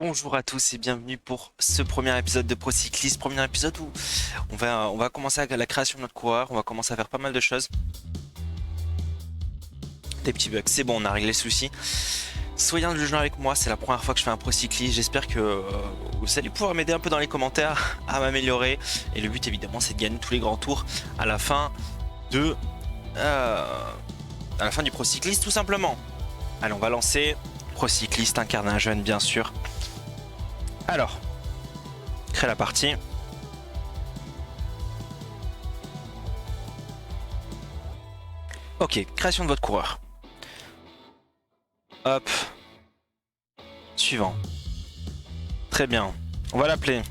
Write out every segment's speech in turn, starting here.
Bonjour à tous et bienvenue pour ce premier épisode de Pro Cycliste. Premier épisode où on va commencer avec la création de notre coureur, on va commencer à faire pas mal de choses. Des petits bugs, c'est bon, on a réglé le souci. Soyez indulgents avec moi, c'est la première fois que je fais un Pro Cycliste. J'espère que vous allez pouvoir m'aider un peu dans les commentaires à m'améliorer. Et le but évidemment c'est de gagner tous les grands tours à la fin de... à la fin du Pro Cycliste tout simplement. Allez, on va lancer Pro Cycliste, incarne un jeune bien sûr. Alors, créer la partie. Ok, création de votre coureur. Hop. Suivant. Très bien. On va l'appeler.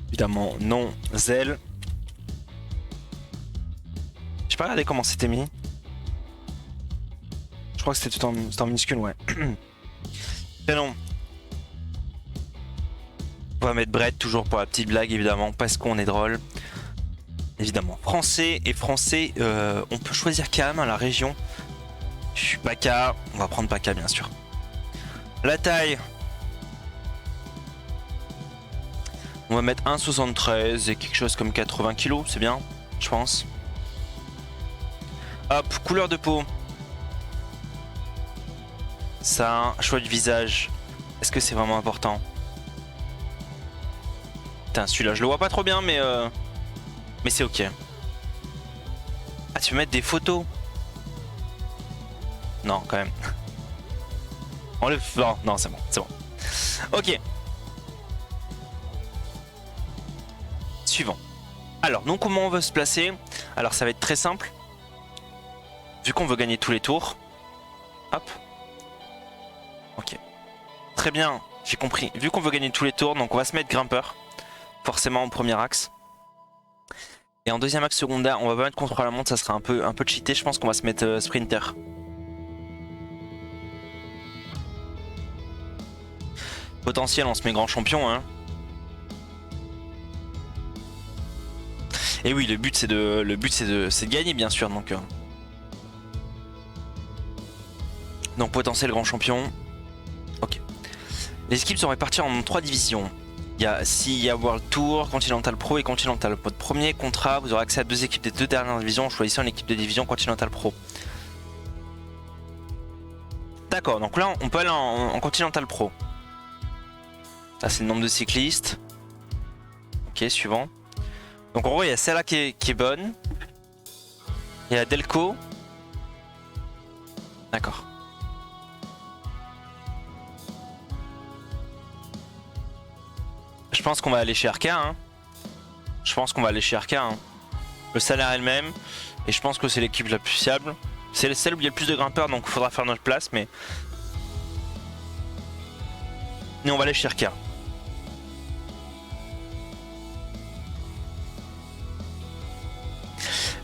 Évidemment, non, Zell. J'ai pas regardé comment c'était mis. Je crois que c'était tout en minuscule, ouais. Prénom. On va mettre Brett, toujours pour la petite blague, évidemment, parce qu'on est drôle. Évidemment. Français et français, on peut choisir Cam à la région. Je suis Paca, on va prendre Paca, bien sûr. La taille. On va mettre 1,73 et quelque chose comme 80 kg, c'est bien, je pense. Hop, couleur de peau. Ça, choix de visage. Est-ce que c'est vraiment important? Putain, celui-là, je le vois pas trop bien, mais c'est ok. Ah, tu veux mettre des photos? Non, quand même. Enlève. Non, non, c'est bon, c'est bon. Ok. Suivant. Alors, donc comment on veut se placer? Alors, ça va être très simple. Vu qu'on veut gagner tous les tours. Hop. Ok. Très bien, j'ai compris. Vu qu'on veut gagner tous les tours, donc on va se mettre grimpeur. Forcément en premier axe. Et en deuxième axe secondaire, on va pas mettre contrôle à la montre, ça sera un peu cheaté. Je pense qu'on va se mettre sprinter. Potentiel, on se met grand champion, hein. Et oui, le but c'est de gagner bien sûr. Donc potentiel grand champion. Ok. Les équipes sont réparties en 3 divisions. S'il y a World Tour, Continental Pro et Continental. Votre premier contrat, vous aurez accès à 2 équipes des 2 dernières divisions en choisissant une équipe de division Continental Pro. D'accord, donc là on peut aller en Continental Pro. Ça c'est le nombre de cyclistes. Ok, suivant. Donc en gros il y a celle-là qui est bonne. Il y a Delco. D'accord. Je pense qu'on va aller chez RK, hein. Je pense qu'on va aller chez RK, hein. Le salaire est le même. Et je pense que c'est l'équipe la plus fiable. C'est celle où il y a le plus de grimpeurs, donc il faudra faire notre place, mais... Et on va aller chez RK.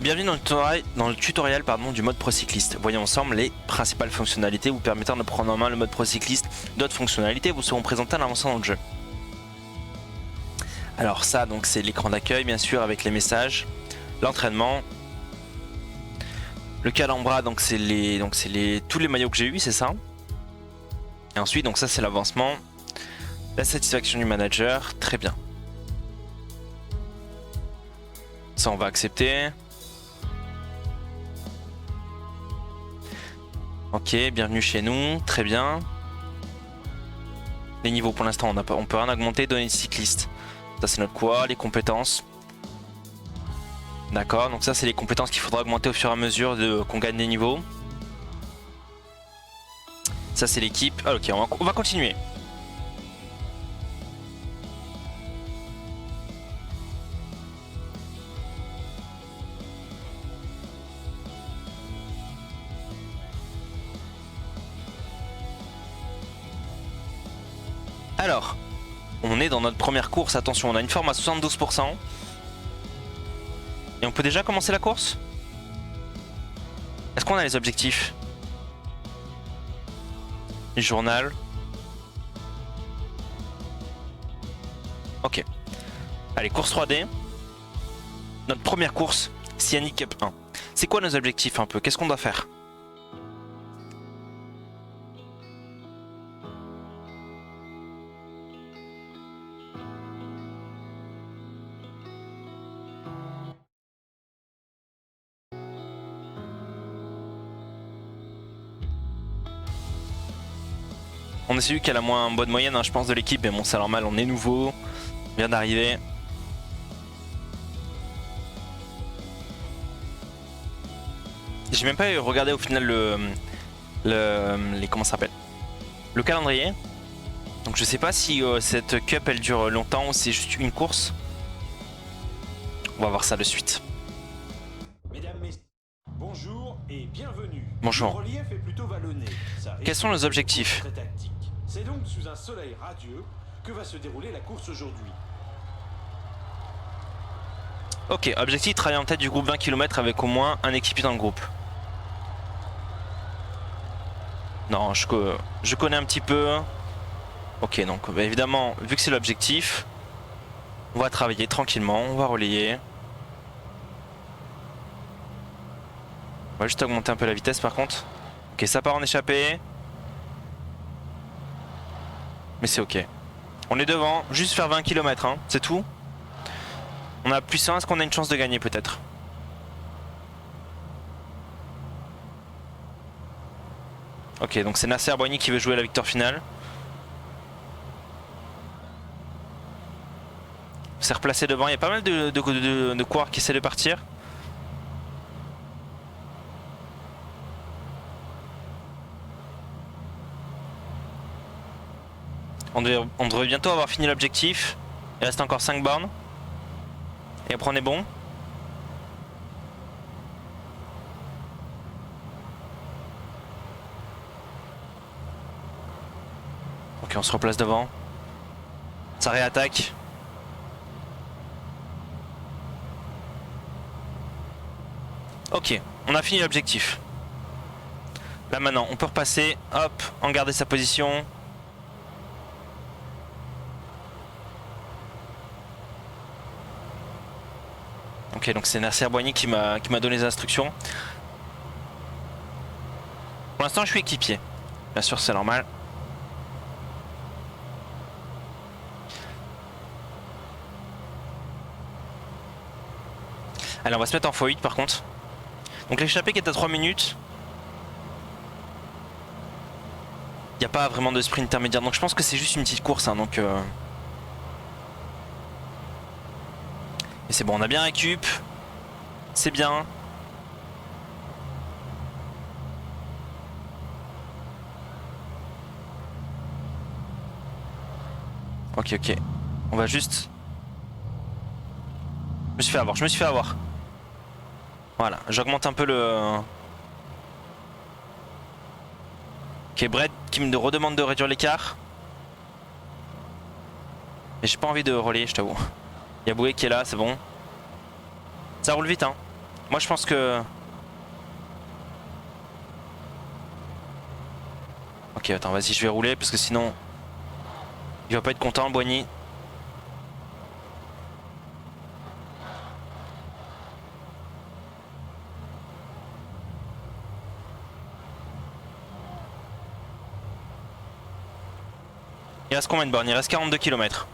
Bienvenue dans le tutoriel du mode Pro Cycliste. Voyons ensemble les principales fonctionnalités vous permettant de prendre en main le mode Pro Cycliste. D'autres fonctionnalités vous seront présentées en avançant dans le jeu. Alors ça, donc c'est l'écran d'accueil, bien sûr, avec les messages. L'entraînement. Le calembras, donc c'est tous les maillots que j'ai eu, c'est ça. Et ensuite, donc ça c'est l'avancement. La satisfaction du manager, très bien. Ça on va accepter. Ok, bienvenue chez nous, très bien. Les niveaux pour l'instant on peut rien augmenter, données de cycliste. Ça c'est notre quoi, les compétences. D'accord, donc ça c'est les compétences qu'il faudra augmenter au fur et à mesure qu'on gagne des niveaux. Ça c'est l'équipe. Ah, ok, on va continuer. Alors, on est dans notre première course, attention, on a une forme à 72%. Et on peut déjà commencer la course? Est-ce qu'on a les objectifs? Le journal. Ok. Allez, course 3D. Notre première course, Cyanic Cup 1. C'est quoi nos objectifs un peu? Qu'est-ce qu'on doit faire? On est celui qui a la moins bonne moyenne, hein, je pense, de l'équipe. Mais bon, c'est normal, on est nouveau. On vient d'arriver. J'ai même pas regardé au final comment ça s'appelle, le calendrier. Donc je sais pas si cette cup elle dure longtemps ou c'est juste une course. On va voir ça de suite. Mesdames, messieurs, bonjour et bienvenue. Bonjour. Le relief est plutôt vallonné. Quels sont les objectifs? Très tactique. C'est donc sous un soleil radieux que va se dérouler la course aujourd'hui. Ok, objectif, travailler en tête du groupe 20 km avec au moins un équipier dans le groupe. Non, je connais un petit peu. Ok, donc bah, évidemment, vu que c'est l'objectif, on va travailler tranquillement, on va relayer. On va juste augmenter un peu la vitesse par contre. Ok, ça part en échappée. Mais c'est ok. On est devant, juste faire 20 km, hein, c'est tout. On a plus 1, est-ce qu'on a une chance de gagner peut-être? Ok, donc c'est Nasser Boigny qui veut jouer la victoire finale. C'est replacé devant, il y a pas mal de coureurs qui essaient de partir. On devrait bientôt avoir fini l'objectif. Il reste encore 5 bornes. Et après on est bon. Ok, on se replace devant. Ça réattaque. Ok, on a fini l'objectif. Là maintenant, on peut repasser, hop, en garder sa position. Ok, donc c'est Nasser Boigny qui m'a donné les instructions. Pour l'instant, je suis équipier. Bien sûr, c'est normal. Allez, on va se mettre en x8 par contre. Donc l'échappée qui est à 3 minutes. Il n'y a pas vraiment de sprint intermédiaire. Donc je pense que c'est juste une petite course. Hein, donc, Et c'est bon, on a bien récup. C'est bien. Ok, ok. On va juste... Je me suis fait avoir. Voilà, j'augmente un peu le... Ok, Brett qui me redemande de réduire l'écart. Mais j'ai pas envie de relayer, je t'avoue. Il y a Boué qui est là, c'est bon. Ça roule vite, hein. Moi je pense que... Ok, attends, vas-y, je vais rouler parce que sinon... Il va pas être content, Boigny. Il reste combien de bornes? Il reste 42 km.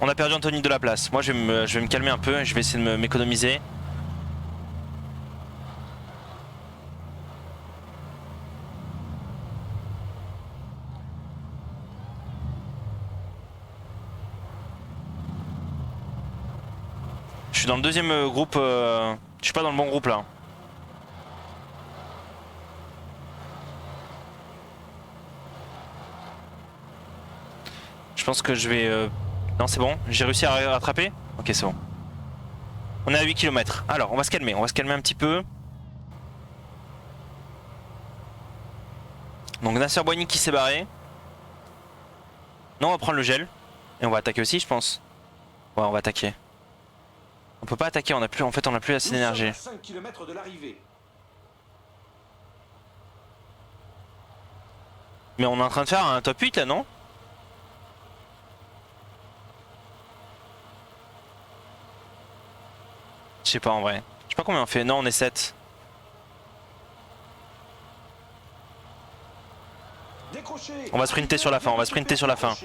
On a perdu Anthony de la place. Moi je vais me calmer un peu et je vais essayer de m'économiser. Je suis dans le deuxième groupe. Je suis pas dans le bon groupe là. Je pense que je vais... Non c'est bon, j'ai réussi à rattraper. Ok, c'est bon. On est à 8 km. Alors on va se calmer un petit peu. Donc Nasser Boigny qui s'est barré. Non, on va prendre le gel. Et on va attaquer aussi je pense. Ouais, on va attaquer. On peut pas attaquer, on a plus, en fait on a plus assez d'énergie. 5 km de l'arrivée. Mais on est en train de faire un top 8 là, non? Je sais pas en vrai. Je sais pas combien on fait. Non, on est 7. Décrochez. On va sprinter sur la fin, on va sprinter sur la fin.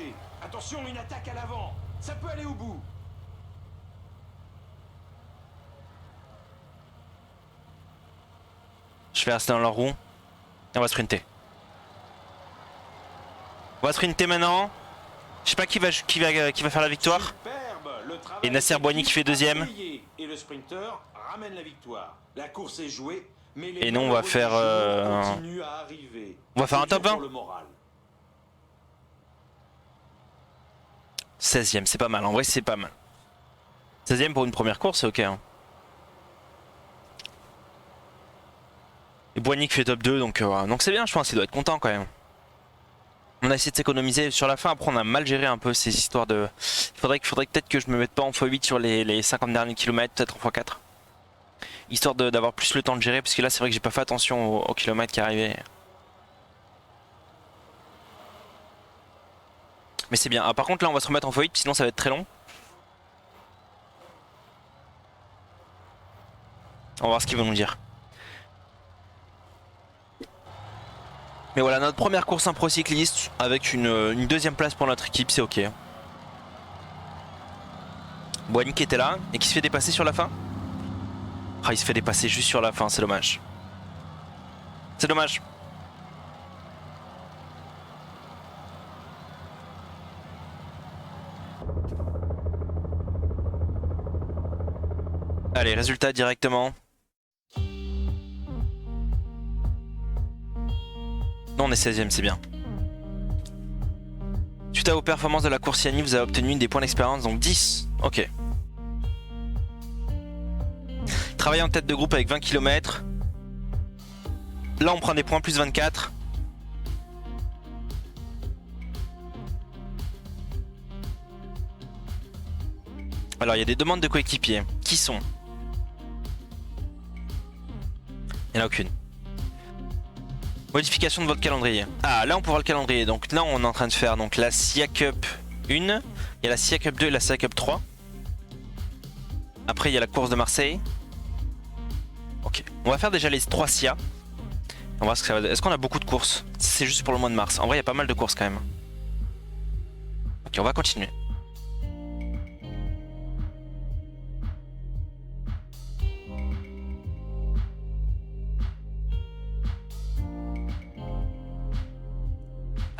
Attention, une attaque à l'avant. Ça peut aller au bout. Je vais rester dans leur roue. On va sprinter. On va sprinter maintenant. Je sais pas qui va faire la victoire. Superbe, le travail Et Nasser Boigny qui fait deuxième. Et le sprinter ramène la victoire. La course est jouée, mais les Et nous on va faire continuent à arriver. on va faire un C'est top dur 20. pour le moral. 16ème, c'est pas mal. En vrai, c'est pas mal. 16ème pour une première course, c'est ok. Hein. Et Boigny qui fait top 2, donc c'est bien, je pense qu'il doit être content quand même. On a essayé de s'économiser sur la fin, après on a mal géré un peu ces histoires de... Il faudrait peut-être que je me mette pas en x8 sur les 50 derniers kilomètres, peut-être en x4. Histoire d'avoir plus le temps de gérer, parce que là c'est vrai que j'ai pas fait attention aux kilomètres qui arrivaient. Mais c'est bien. Ah, par contre là on va se remettre en x8, sinon ça va être très long. On va voir ce qu'ils vont nous dire. Mais voilà, notre première course impro cycliste avec une deuxième place pour notre équipe, c'est ok. Boigny qui était là et qui se fait dépasser sur la fin. Ah, il se fait dépasser juste sur la fin, c'est dommage. C'est dommage. Allez, résultat directement. Non, on est 16ème, c'est bien. Suite à vos performances de la course Yanni, vous avez obtenu des points d'expérience, donc 10. Ok. Travailler en tête de groupe avec 20 km. Là, on prend des points plus 24. Alors, il y a des demandes de coéquipiers. Qui sont? Il n'y en a aucune. Modification de votre calendrier. Ah, là on peut voir le calendrier. Donc là on est en train de faire donc la SIA Cup 1, il y a la SIA Cup 2 et la SIA Cup 3. Après il y a la course de Marseille. Ok, on va faire déjà les 3 SIA. On va voir ce que ça va donner. Est-ce qu'on a beaucoup de courses? C'est juste pour le mois de mars. En vrai il y a pas mal de courses quand même. Ok, on va continuer.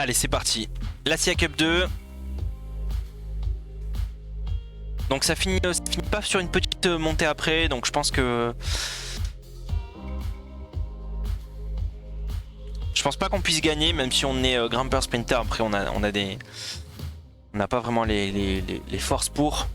Allez, c'est parti. La SIA Cup 2. Donc ça finit pas sur une petite montée après. Donc je pense que... Je pense pas qu'on puisse gagner, même si on est grimpeur sprinter. Après on a des... On n'a pas vraiment les forces pour.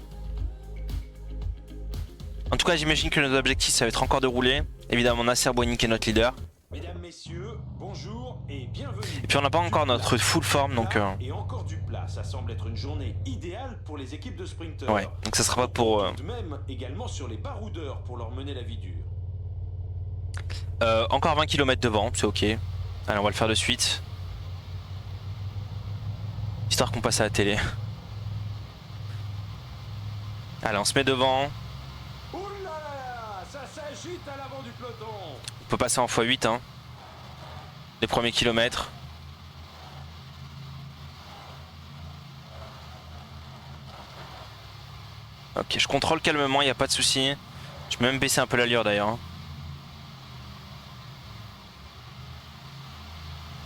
En tout cas j'imagine que notre objectif ça va être encore de rouler. Évidemment Nasser Boigny qui est notre leader. Mesdames, messieurs, bonjour et bienvenue. Et puis on n'a pas encore notre full forme donc... Et encore du plat, ça semble être une journée idéale pour les équipes de sprinters. Ouais, donc ça sera pas pour... Tout de même également sur les baroudeurs pour leur mener la vie dure. Encore 20 km devant, c'est ok. Allez, on va le faire de suite. Histoire qu'on passe à la télé. Allez, on se met devant. Ouh là là, ça s'agite à l'avant du peloton. On peut passer en x8 hein. Les premiers kilomètres. Ok, je contrôle calmement, il n'y a pas de souci. Je peux même baisser un peu l'allure d'ailleurs. Hein.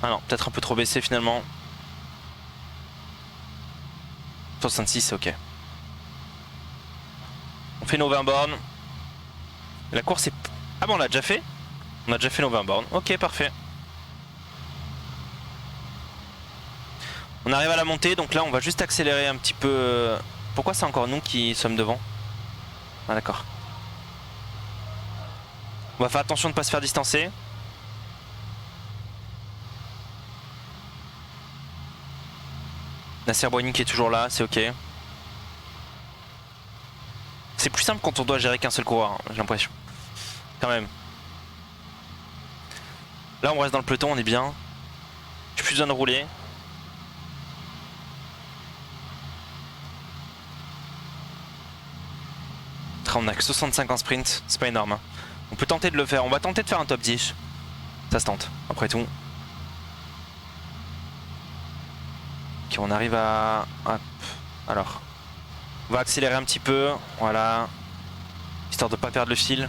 Ah non, peut-être un peu trop baissé finalement. 66, ok. On fait nos 20 bornes. La course est... Ah bon, on l'a déjà fait? On a déjà fait nos 20 bornes. Ok, parfait. On arrive à la montée, donc là on va juste accélérer un petit peu. Pourquoi c'est encore nous qui sommes devant? Ah d'accord. On va faire attention de ne pas se faire distancer. Nasser Boigny qui est toujours là, c'est ok. C'est plus simple quand on doit gérer qu'un seul coureur, hein, j'ai l'impression. Quand même. Là on reste dans le peloton, on est bien. J'ai plus besoin de rouler. On a que 65 en sprint, c'est pas énorme. Hein. On peut tenter de le faire, on va tenter de faire un top 10. Ça se tente, après tout. Ok, on arrive à... Hop. Alors, on va accélérer un petit peu, voilà. Histoire de pas perdre le fil.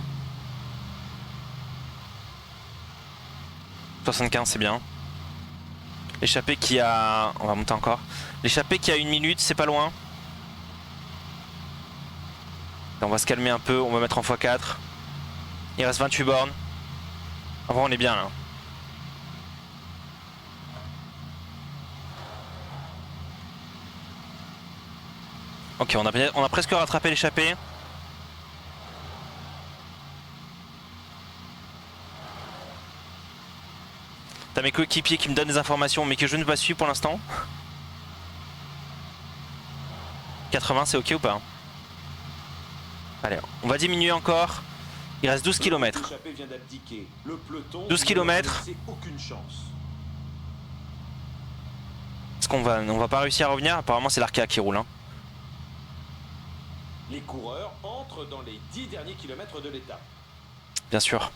75 c'est bien. L'échappée qui a... On va monter encore. L'échappée qui a 1 minute, c'est pas loin. On va se calmer un peu, on va mettre en x4. Il reste 28 bornes. En vrai on est bien là. Ok, on a presque rattrapé l'échappée. T'as mes coéquipiers qui me donnent des informations mais que je ne pas suivre pour l'instant. 80 c'est ok ou pas? Allez, on va diminuer encore. Il reste 12 km. 12 km. Est-ce qu'on va pas réussir à revenir? Apparemment c'est l'Arkea qui roule. Hein. Les coureurs entrent dans les 10 derniers kilomètres de l'étape. Bien sûr.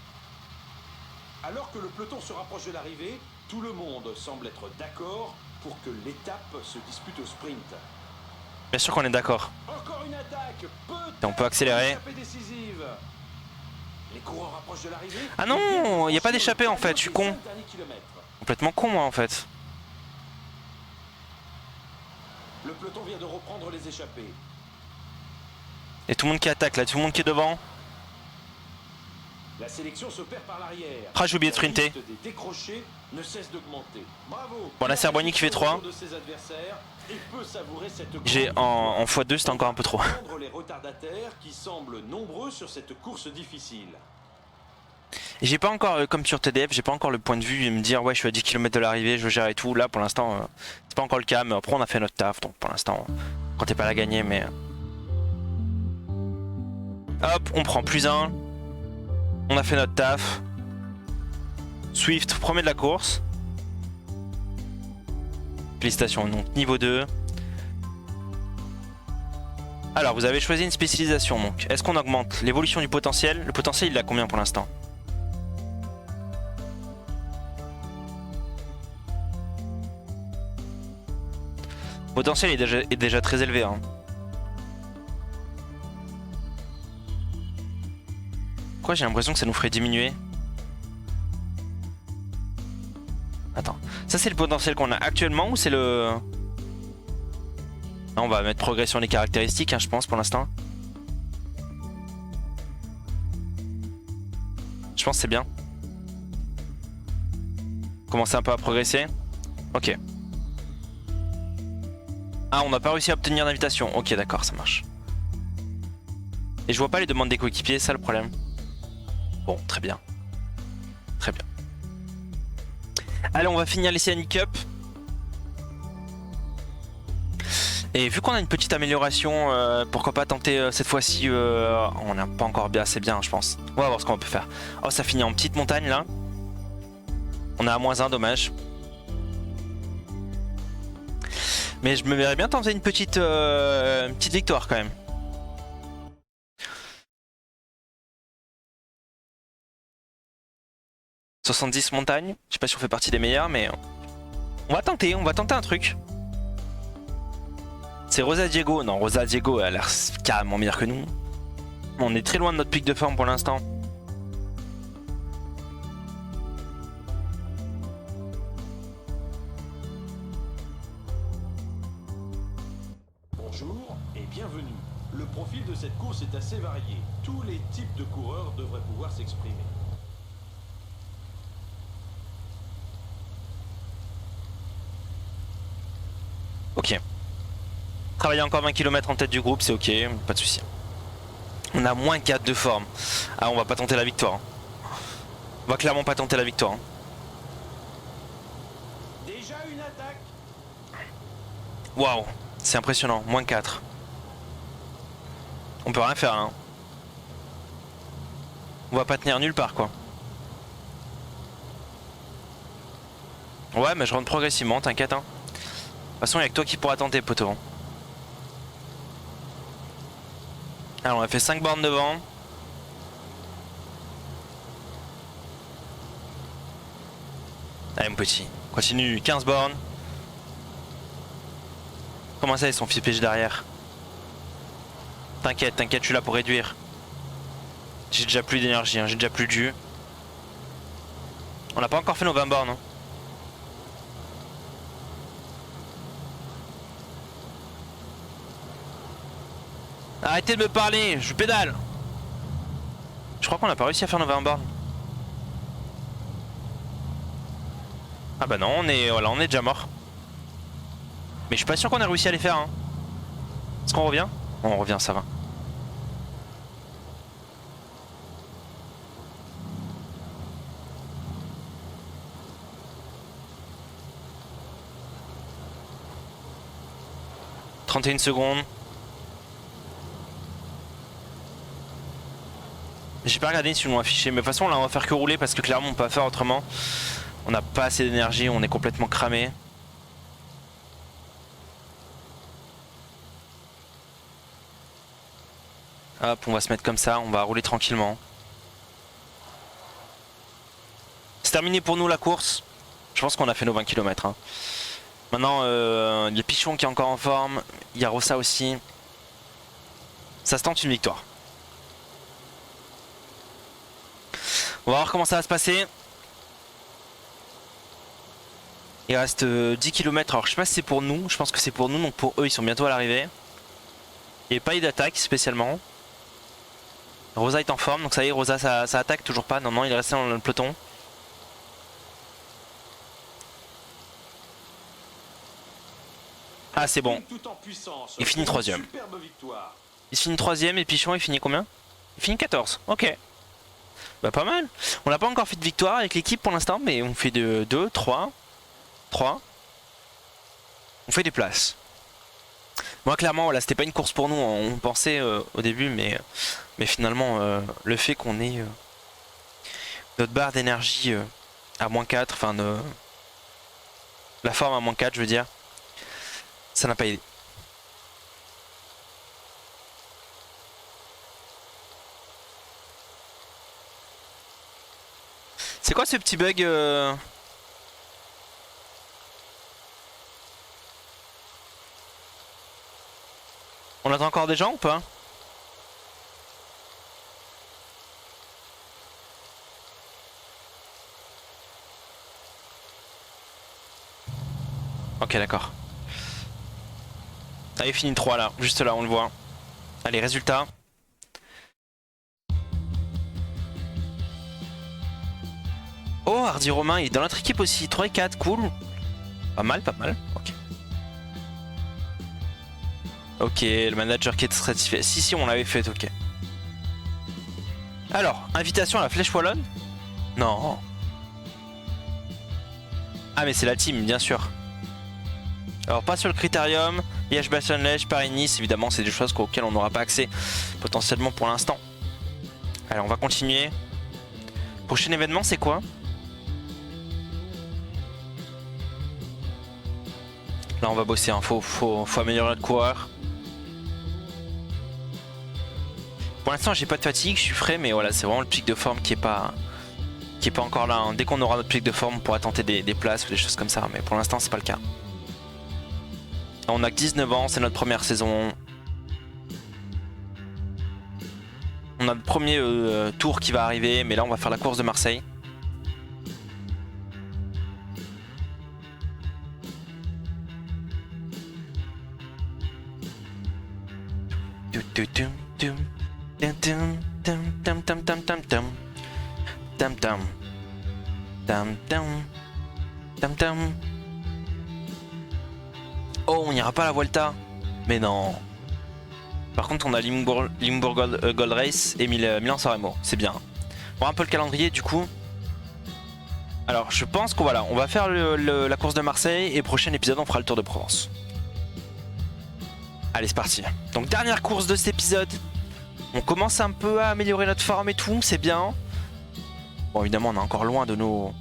Alors que le peloton se rapproche de l'arrivée, tout le monde semble être d'accord pour que l'étape se dispute au sprint. Bien sûr qu'on est d'accord. Encore une attaque. On peut accélérer. Les coureurs approchent de l'arrivée. Ah non, il n'y a pas d'échappée en fait, je suis con. Complètement con moi en fait. Le peloton vient de reprendre les échappées. Et tout le monde qui attaque là, tout le monde qui est devant. La sélection se perd par l'arrière. Ah, j'ai oublié de sprinter. Des décrochés ne cesse d'augmenter. Bravo. Bon, la Serboni qui fait 3. J'ai en x2, c'était encore un peu trop. Les retardataires qui semblent nombreux sur cette course difficile. Et j'ai pas encore, comme sur TDF, j'ai pas encore le point de vue et me dire ouais je suis à 10 km de l'arrivée, je gère et tout. Là pour l'instant c'est pas encore le cas, mais après on a fait notre taf, donc pour l'instant on comptait pas la gagner, mais hop, on prend +1. On a fait notre taf. Swift, premier de la course. Félicitations, donc niveau 2. Alors vous avez choisi une spécialisation, donc est-ce qu'on augmente l'évolution du potentiel? Le potentiel il a combien pour l'instant? Le potentiel est déjà très élevé. Hein. Pourquoi j'ai l'impression que ça nous ferait diminuer? Attends, ça c'est le potentiel qu'on a actuellement ou c'est le... Non, on va mettre progression des caractéristiques, hein, je pense, pour l'instant. Je pense que c'est bien. Commencer un peu à progresser. Ok. Ah, on n'a pas réussi à obtenir d'invitation. Ok, d'accord, ça marche. Et je vois pas les demandes des coéquipiers, c'est ça le problème. Bon, très bien. Très bien. Allez, on va finir les CNI Cup. Et vu qu'on a une petite amélioration, pourquoi pas tenter cette fois-ci, on n'a pas encore bien assez bien, je pense. On va voir ce qu'on peut faire. Oh, ça finit en petite montagne là. On a à -1, dommage. Mais je me verrais bien tenter une petite victoire quand même. « 70 montagnes », je sais pas si on fait partie des meilleurs, mais on va tenter un truc. C'est Rosa Diego. Non, Rosa Diego elle a l'air carrément meilleure que nous. On est très loin de notre pic de forme pour l'instant. Bonjour et bienvenue. Le profil de cette course est assez varié. Tous les types de coureurs devraient pouvoir s'exprimer. Ok. Travailler encore 20 km en tête du groupe, c'est ok, pas de souci. On a -4 de forme. Ah, on va pas tenter la victoire. On va clairement pas tenter la victoire. Déjà une attaque. Waouh, c'est impressionnant, -4. On peut rien faire là. On va pas tenir nulle part quoi. Ouais, mais je rentre progressivement, t'inquiète hein. De toute façon, il n'y a que toi qui pourra tenter, poteau. Alors, on a fait 5 bornes devant. Allez, mon petit. Continue, 15 bornes. Comment ça, ils sont piégés derrière? T'inquiète, t'inquiète, je suis là pour réduire. J'ai déjà plus d'énergie, hein, j'ai déjà plus de jus. On n'a pas encore fait nos 20 bornes. Hein. Arrêtez de me parler, je pédale. Je crois qu'on n'a pas réussi à faire nos 20 bornes. Ah bah non, voilà, on est déjà mort. Mais je suis pas sûr qu'on ait réussi à les faire. Hein. Est-ce qu'on revient? On revient, ça va. « 31 secondes. J'ai pas regardé si on l'a affiché, mais de toute façon là on va faire que rouler parce que clairement on peut pas faire autrement. On n'a pas assez d'énergie, on est complètement cramé. Hop, on va se mettre comme ça, on va rouler tranquillement. C'est terminé pour nous la course. Je pense qu'on a fait nos 20 km. Hein. Maintenant, il y a Pichon qui est encore en forme, il y a Rossa aussi. Ça se tente une victoire. On va voir comment ça va se passer. Il reste 10 km, alors je sais pas si c'est pour nous, je pense que c'est pour nous, donc pour eux ils sont bientôt à l'arrivée. Il n'y a pas eu d'attaque spécialement. Rosa est en forme, donc ça y est, Rosa ça attaque toujours pas, non il est resté dans le peloton. Ah c'est bon, il finit 3ème. Il finit 3ème et Pichon il finit combien? Il finit 14, ok. Bah pas mal. On n'a pas encore fait de victoire avec l'équipe pour l'instant, mais on fait de 2, 3. On fait des places. Moi clairement voilà, c'était pas une course pour nous, on pensait au début, mais finalement le fait qu'on ait notre barre d'énergie à -4, enfin la forme à -4 je veux dire, ça n'a pas aidé. C'est quoi ce petit bug On attend encore des gens ou pas? Ok d'accord. Ah il finit 3 là, juste là on le voit. Allez résultat. Oh Hardy Romain il est dans notre équipe aussi, 3 et 4, cool. Pas mal, ok. Ok, le manager qui est satisfait. Si on l'avait fait, ok. Alors, invitation à la Flèche Wallonne? Non. Ah mais c'est la team, bien sûr. Alors pas sur le critérium, Liège-Bastogne-Liège, Paris-Nice, évidemment c'est des choses auxquelles on n'aura pas accès potentiellement pour l'instant. Allez on va continuer. Prochain événement c'est quoi? Là on va bosser, hein. Faut améliorer notre coureur. Pour l'instant j'ai pas de fatigue, je suis frais, mais voilà c'est vraiment le pic de forme qui est pas encore là. Hein. Dès qu'on aura notre pic de forme on pourra tenter des places ou des choses comme ça, mais pour l'instant c'est pas le cas. On a que 19 ans, c'est notre première saison. On a le premier tour qui va arriver, mais là on va faire la course de Marseille. Oh, on n'ira pas à la Vuelta. Mais non. Par contre, on a Limbourg Gold Race et Milan-San Remo. C'est bien. On voit un peu le calendrier du coup. Alors, je pense qu'on on va faire la course de Marseille et prochain épisode, on fera le Tour de Provence. Allez, c'est parti. Donc, dernière course de cet épisode. On commence un peu à améliorer notre forme et tout, c'est bien. Bon, évidemment, on est encore loin de nos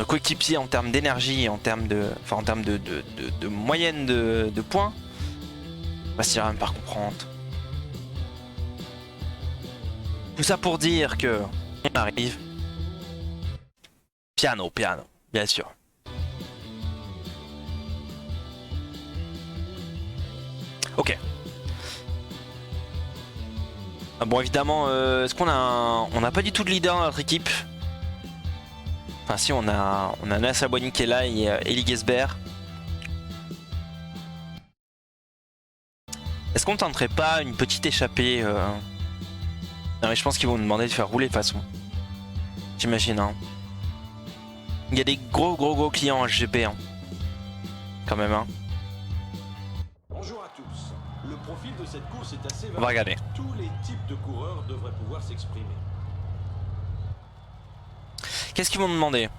coéquipiers en termes d'énergie et en termes de moyenne de points. Bastien même par comprendre. Tout ça pour dire que on arrive. Piano, bien sûr. Ok. Bon évidemment, est-ce qu'on a on n'a pas du tout de leader dans notre équipe. Enfin si, on a Nas Abouani qui est là et Eli Gesbert. Est-ce qu'on tenterait pas une petite échappée Non mais je pense qu'ils vont nous demander de faire rouler de toute façon. J'imagine hein. Il y a des gros clients en GP hein. Quand même hein. Bonjour à tous. Le profil de cette course est assez varié. On va regarder. Tous les types de coureurs devraient pouvoir s'exprimer. Qu'est-ce qu'ils vont nous demander?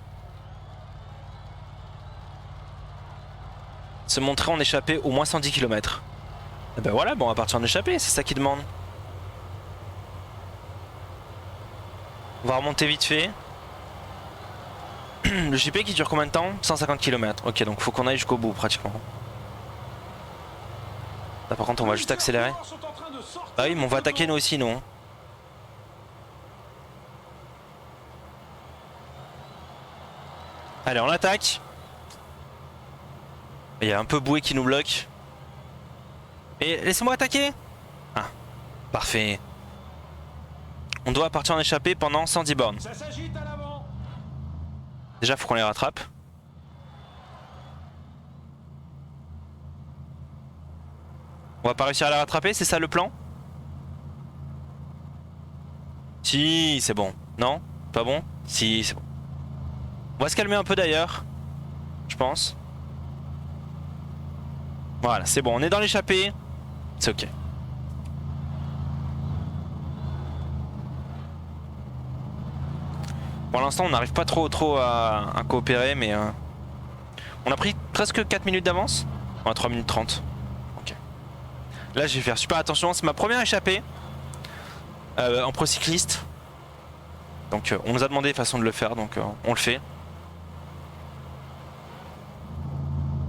Se montrer en échappée au moins 110 km. Et ben voilà, bon on va partir en échappée, c'est ça qu'ils demandent. On va remonter vite fait. Le JP qui dure combien de temps? 150 km. Ok, donc faut qu'on aille jusqu'au bout pratiquement. Là par contre on va juste accélérer. Ah oui mais on va attaquer nous aussi nous. Allez on attaque. Il y a un peu Boué qui nous bloque. Et laissez-moi attaquer. Ah, parfait. On doit partir en échappée pendant 110 bornes. Ça s'agite à l'avant. Déjà faut qu'on les rattrape. On va pas réussir à la rattraper, c'est ça le plan? Si, c'est bon. Non? Pas bon? Si, c'est bon. On va se calmer un peu d'ailleurs. Je pense. Voilà, c'est bon, on est dans l'échappée. C'est ok. Pour l'instant, on n'arrive pas trop à coopérer, mais on a pris presque 4 minutes d'avance. On a 3 minutes 30. Ok. Là, je vais faire super attention. C'est ma première échappée en pro cycliste. Donc, on nous a demandé façon de le faire, donc on le fait.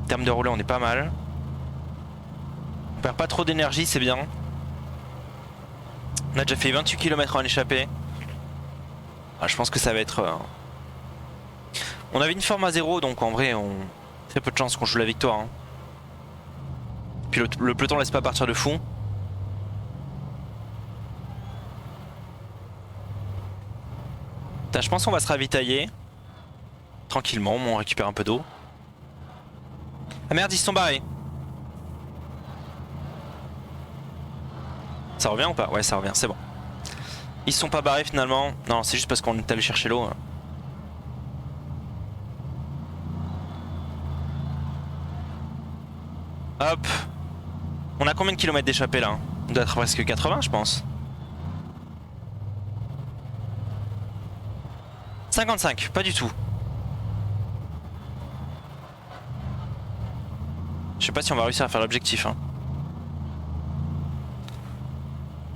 En termes de relais, on est pas mal. On perd pas trop d'énergie, c'est bien. On a déjà fait 28 km en échappée. Ah, je pense que ça va être... On avait une forme à 0, donc en vrai, on très peu de chance qu'on joue la victoire. Hein. Puis le peloton laisse pas partir de fou. Putain, je pense qu'on va se ravitailler. Tranquillement, on récupère un peu d'eau. Ah merde, ils se sont barrés. Ça revient ou pas? Ouais, ça revient, c'est bon. Ils se sont pas barrés finalement. Non, c'est juste parce qu'on est allé chercher l'eau. Hop. On a combien de kilomètres d'échappée là? On doit être presque 80 je pense. 55, pas du tout. Je sais pas si on va réussir à faire l'objectif hein.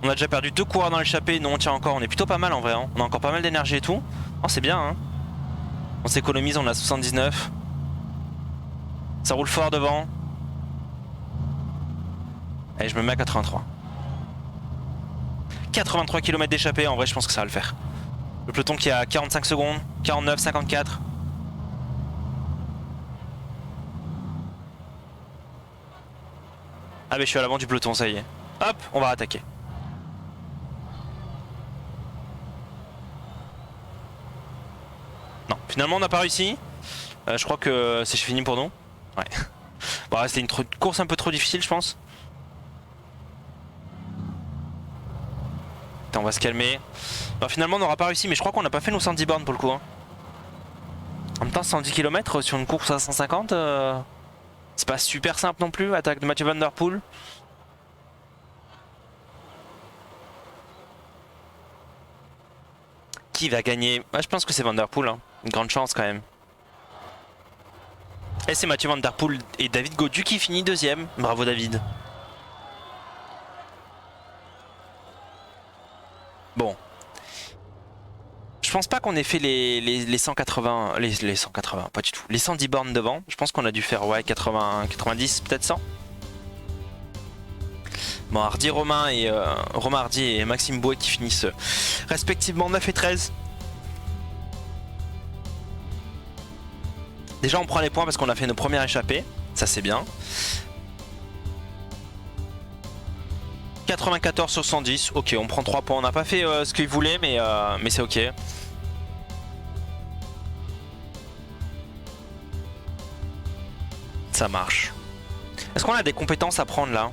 On a déjà perdu 2 coureurs dans l'échappée, non on tient encore, on est plutôt pas mal en vrai, hein. On a encore pas mal d'énergie et tout. Oh c'est bien hein. On s'économise, on a 79. Ça roule fort devant. Allez je me mets à 83. 83 km d'échappée, en vrai je pense que ça va le faire. Le peloton qui est à 45 secondes, 49, 54. Ah mais je suis à l'avant du peloton, ça y est. Hop, on va attaquer. Non, finalement on n'a pas réussi. Je crois que c'est fini pour nous. Ouais. Bon, c'était une course un peu trop difficile, je pense. Attends, on va se calmer. Non, finalement on n'aura pas réussi, mais je crois qu'on n'a pas fait nos 110 bornes pour le coup. Hein. En même temps, 110 km sur une course à 150, c'est pas super simple non plus. Attaque de Mathieu Van Der Poel. Qui va gagner? Je pense que c'est Van Der Poel. Hein. Une grande chance quand même. Et c'est Mathieu Van Der Poel et David Gaudu qui finit deuxième. Bravo David. Bon. Je pense pas qu'on ait fait les 180, les 180, pas du tout. Les 110 bornes devant. Je pense qu'on a dû faire ouais 80, 90, peut-être 100. Bon, Hardy Romain et Romain Hardy et Maxime Bouet qui finissent respectivement 9 et 13. Déjà on prend les points parce qu'on a fait nos premières échappées, ça c'est bien. 94 sur 110, ok on prend 3 points, on n'a pas fait ce qu'il voulait mais c'est ok. Ça marche. Est-ce qu'on a des compétences à prendre là?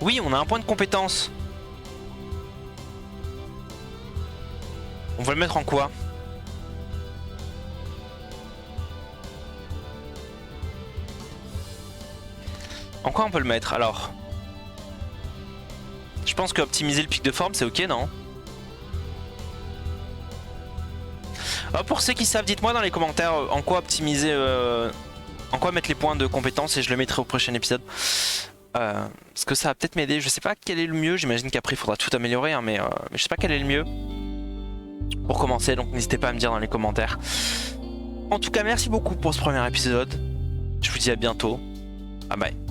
Oui, on a un point de compétence. On va le mettre en quoi? En quoi on peut le mettre? Alors, je pense que optimiser le pic de forme c'est ok, non? Pour ceux qui savent, dites-moi dans les commentaires en quoi optimiser, en quoi mettre les points de compétence et je le mettrai au prochain épisode. Parce que ça va peut-être m'aider. Je sais pas quel est le mieux. J'imagine qu'après il faudra tout améliorer, hein, mais je sais pas quel est le mieux pour commencer. Donc n'hésitez pas à me dire dans les commentaires. En tout cas, merci beaucoup pour ce premier épisode. Je vous dis à bientôt. Bye bye.